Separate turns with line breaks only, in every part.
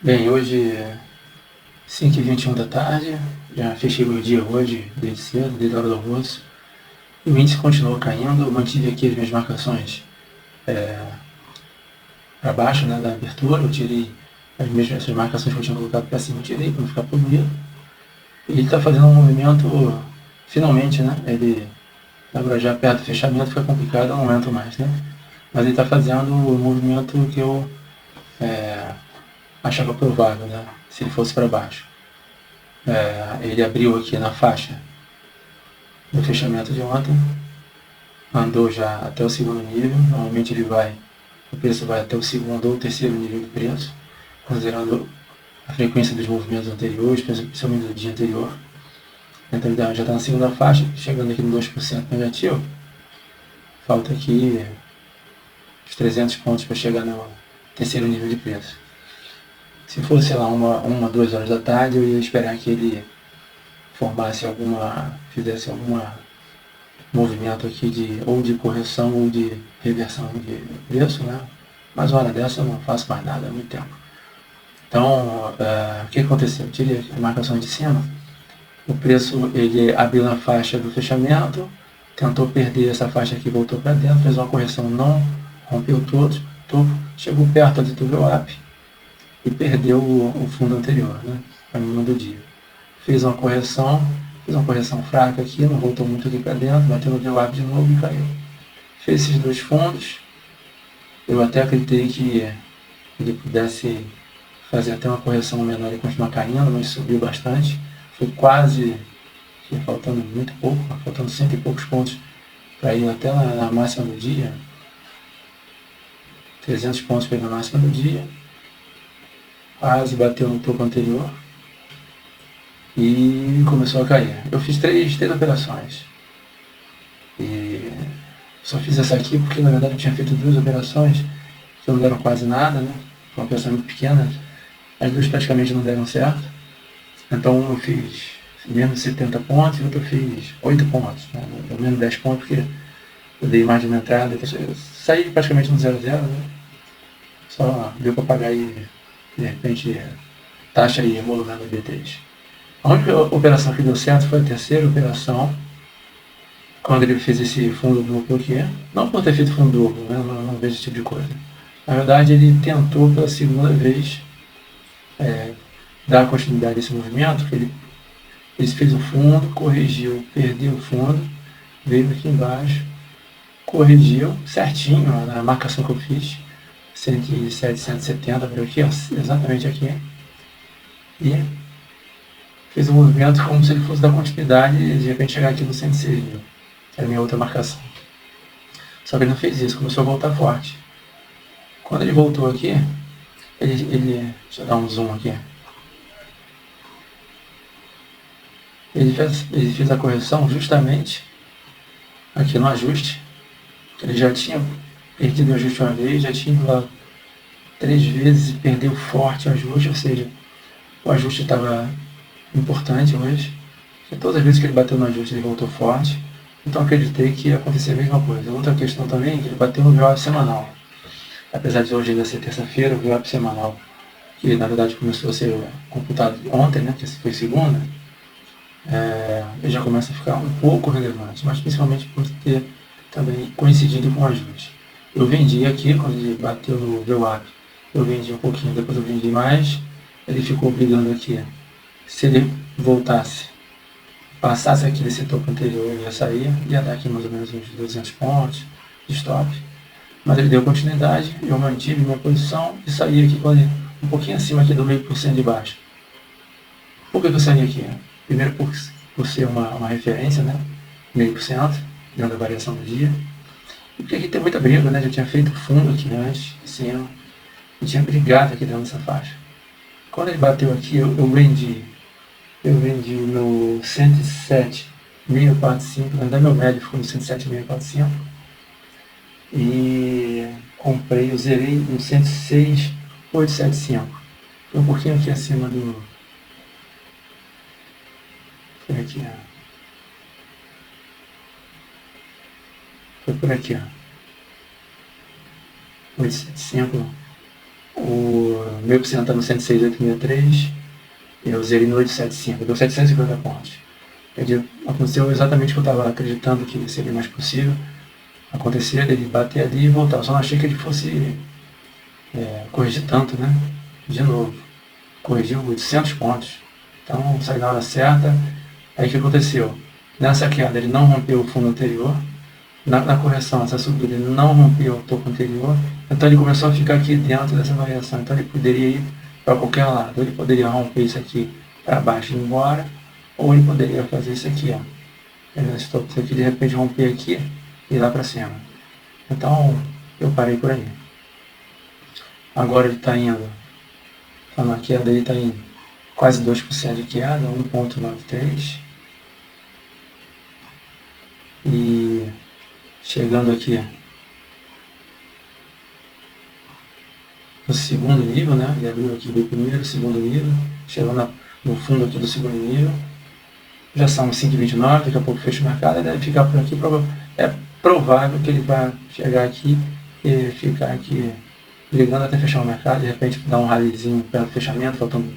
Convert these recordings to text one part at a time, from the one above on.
Bem, hoje é 5h21 da tarde, já fechei o dia hoje, desde cedo, desde a hora do almoço. E o índice continuou caindo, eu mantive aqui as minhas marcações para baixo, né, da abertura, eu tirei essas marcações que eu tinha colocado para cima, eu tirei para não ficar poluído. E ele está fazendo um movimento, finalmente, né, ele, agora já perto do fechamento fica complicado, eu não entro mais, né. Mas ele está fazendo o movimento que eu achava provável, né, se ele fosse para baixo. Ele abriu aqui na faixa do fechamento de ontem, andou já até o segundo nível, normalmente o preço vai até o segundo ou terceiro nível do preço, considerando a frequência dos movimentos anteriores, principalmente do dia anterior. Então ele já está na segunda faixa, chegando aqui no 2% negativo, falta aqui os 300 pontos para chegar no terceiro nível de preço. Se fosse, sei lá, uma 2 horas da tarde, eu ia esperar que ele fizesse alguma movimento aqui ou de correção ou de reversão de preço, né? Mas uma hora dessa eu não faço mais nada há muito tempo. Então, o que aconteceu? Eu tirei as marcações de cima, o preço ele abriu na faixa do fechamento, tentou perder essa faixa aqui, voltou para dentro, fez uma correção, não rompeu topo, chegou perto ali do VWAP e perdeu o fundo anterior, né? A mínima do dia. Fiz uma correção fraca aqui, não voltou muito aqui para dentro, bateu no VWAP de novo e caiu. Fez esses dois fundos, eu até acreditei que ele pudesse fazer até uma correção menor e continuar caindo, mas subiu bastante. Foi quase, faltando muito pouco, faltando cento e poucos pontos para ir até na máxima do dia. 300 pontos para ir na máxima do dia. Quase bateu no topo anterior. E começou a cair. Eu fiz três operações. E só fiz essa aqui porque na verdade eu tinha feito duas operações que não deram quase nada, né? Foi uma operação muito pequena. As duas praticamente não deram certo. Então eu fiz menos 70 pontos e outra eu fiz 8 pontos, né? Ou menos 10 pontos, porque eu dei mais de uma entrada. Eu saí praticamente no 0 0, né? Só deu para pagar aí, de repente, taxa e emolumento do B3. A única operação que deu certo foi a terceira operação, quando ele fez esse fundo duplo aqui. Não por ter feito fundo duplo, né? Não vejo esse tipo de coisa. Na verdade, ele tentou pela segunda vez dar continuidade a esse movimento, que ele fez o fundo, corrigiu, perdeu o fundo, veio aqui embaixo, corrigiu certinho na marcação que eu fiz, 107, 170, veio aqui, ó, exatamente aqui, e fez um movimento como se ele fosse dar continuidade e de repente chegar aqui no 106 mil, que era a minha outra marcação. Só que ele não fez isso, começou a voltar forte. Quando ele voltou aqui, deixa eu dar um zoom aqui, ele fez a correção justamente aqui no ajuste. Ele já tinha perdido o ajuste uma vez, já tinha ido lá 3 vezes e perdeu forte o ajuste, ou seja, o ajuste estava importante hoje. E todas as vezes que ele bateu no ajuste ele voltou forte. Então acreditei que ia acontecer a mesma coisa. Outra questão também é que ele bateu no VWAP semanal. Apesar de hoje ainda ser terça-feira, o VWAP semanal, que na verdade começou a ser computado ontem, né, que foi segunda, ele já começa a ficar um pouco relevante, mas principalmente por ter também coincidido com o ajuste. Eu vendi aqui, quando ele bateu no VWAP, eu vendi um pouquinho, depois eu vendi mais, ele ficou brigando aqui. Se ele voltasse, passasse aqui desse topo anterior, eu ia sair, ia dar aqui mais ou menos uns 200 pontos de stop. Mas ele deu continuidade, eu mantive minha posição e saí aqui com ele um pouquinho acima aqui do meio por cento de baixo. Por que eu saí aqui? Primeiro por ser uma referência, né? Meio por cento, dentro da variação do dia. E porque aqui tem muita briga, né? Já tinha feito fundo aqui antes, cima, e tinha brigado aqui dentro dessa faixa. Quando ele bateu aqui, eu vendi. Eu vendi no 107,645, na verdade meu médio ficou no 107,645. E comprei, eu zerei no 106,875. Foi um pouquinho aqui acima do. Foi aqui, ó. Foi por aqui, ó. 875. O 1000% está no 106.863 e eu usei ele no 875, deu 750 pontos. Aconteceu exatamente o que eu estava acreditando que seria mais possível acontecer, ele bater ali e voltar. Só não achei que ele fosse corrigir tanto, né? De novo, corrigiu 800 pontos. Então, saiu na hora certa. Aí o que aconteceu? Nessa queda ele não rompeu o fundo anterior, na correção, essa subida ele não rompeu o topo anterior, então ele começou a ficar aqui dentro dessa variação, então ele poderia ir para qualquer lado, ele poderia romper isso aqui para baixo e ir embora, ou ele poderia fazer isso aqui, ó, esse topo aqui de repente romper aqui e ir lá para cima. Então eu parei por aí. Agora ele está indo, na queda ele está em quase 2% de queda, 1,93. E chegando aqui no segundo nível, né? Ele abriu aqui do primeiro, segundo nível, chegando no fundo aqui do segundo nível. Já são 5,29, daqui a pouco fecha o mercado, ele deve ficar por aqui. É provável que ele vai chegar aqui e ficar aqui brigando até fechar o mercado, de repente dar um rallyzinho perto do fechamento, faltando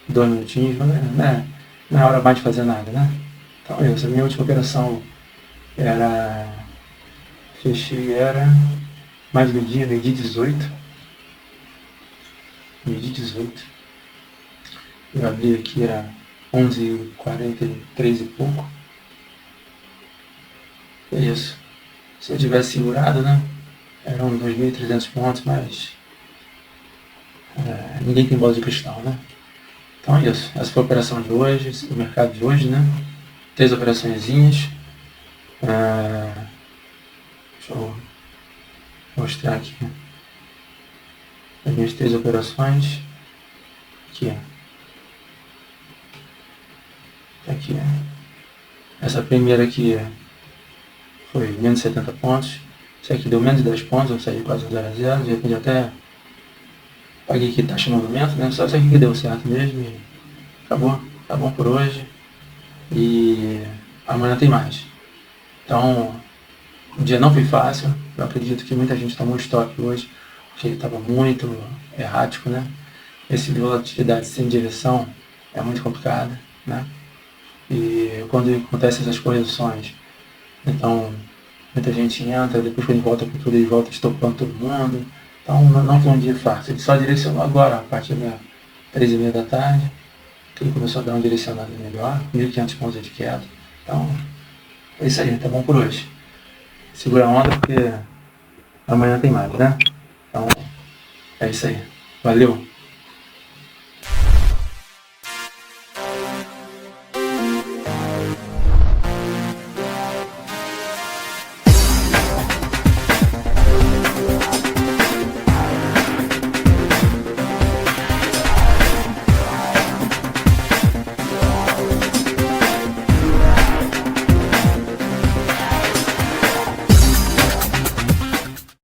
2 minutinhos, né? Não é hora mais de fazer nada, né? Então essa minha última operação fechei mais meio-dia 18. Meio-dia 18. Eu abri aqui, era 11h43 e pouco. É isso. Se eu tivesse segurado, né? Eram 2.300 pontos, mas ninguém tem bola de cristal, né? Então é isso. Essa foi a operação de hoje, o mercado de hoje, né? 3 operaçõezinhas. Deixa eu mostrar aqui as minhas 3 operações. Aqui, ó. Aqui, ó. Essa primeira aqui foi menos 70 pontos. Essa aqui deu menos de 10 pontos, eu saí quase 0 a 0. De repente até paguei aqui taxa de movimento, né? Só isso aqui que deu certo mesmo e acabou. Tá bom por hoje. E amanhã tem mais. Então, o dia não foi fácil. Eu acredito que muita gente tomou estoque hoje, porque ele estava muito errático, né? Esse volatilidade sem direção é muito complicado, né? E quando acontecem essas correções, então muita gente entra, depois quando volta para tudo, ele volta estopando todo mundo. Então não foi um dia fácil. Ele só direcionou agora, a partir das 3h30 da tarde, que ele começou a dar uma direcionada melhor, 1.500 pontos de queda. Então, é isso aí, tá bom por hoje. Segura a onda porque amanhã tem mais, né? Então, é isso aí. Valeu!